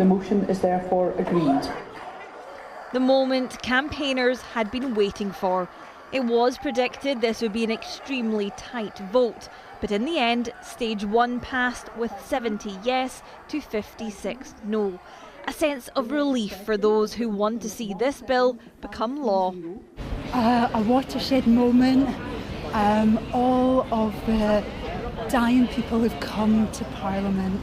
The motion is therefore agreed. The moment campaigners had been waiting for. It was predicted this would be an extremely tight vote, but in the end, stage 1 passed with 70 yes to 56 no. A sense of relief for those who want to see this bill become law. A watershed moment. All of the dying people who've come to Parliament,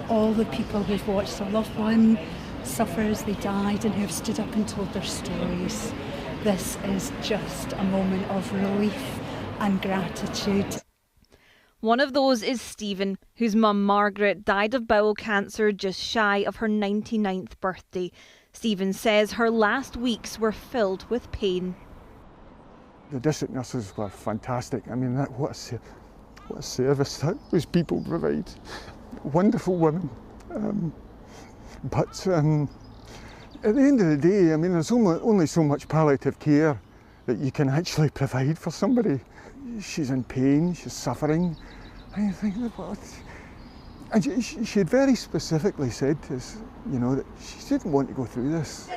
all the people who've watched their loved one suffer as they died and who've stood up and told their stories. This is just a moment of relief and gratitude. One of those is Stephen, whose mum Margaret died of bowel cancer just shy of her 99th birthday. Stephen says her last weeks were filled with pain. The district nurses were fantastic. I mean, what a service that those people provide. Wonderful women. But at the end of the day, I mean, there's only so much palliative care that you can actually provide for somebody. She's in pain, she's suffering. And you think, what? And she had very specifically said to us, you know, that she didn't want to go through this.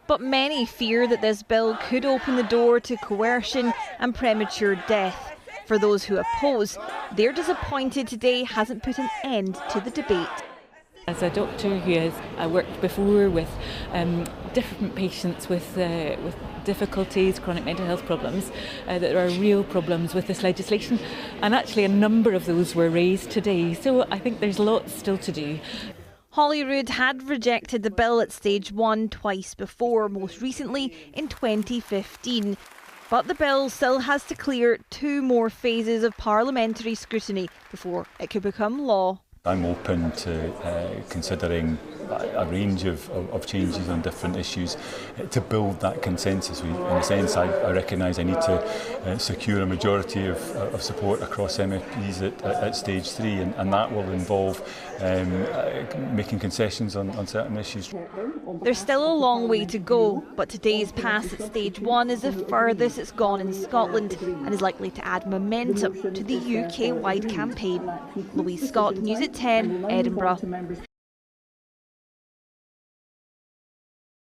But many fear that this bill could open the door to coercion and premature death. For those who oppose, they're disappointed today hasn't put an end to the debate. As a doctor who has worked before with different patients with difficulties, chronic mental health problems, there are real problems with this legislation, and actually a number of those were raised today, so I think there's lots still to do. Holyrood had rejected the bill at stage 1 twice before, most recently in 2015. But the bill still has to clear 2 more phases of parliamentary scrutiny before it could become law. I'm open to considering a range of changes on different issues to build that consensus. In a sense, I recognise I need to secure a majority of support across MSPs at stage 3, and that will involve making concessions on certain issues. There's still a long way to go, but today's pass at stage 1 is the furthest it's gone in Scotland and is likely to add momentum to the UK-wide campaign. Louise Scott, News at 10, Edinburgh.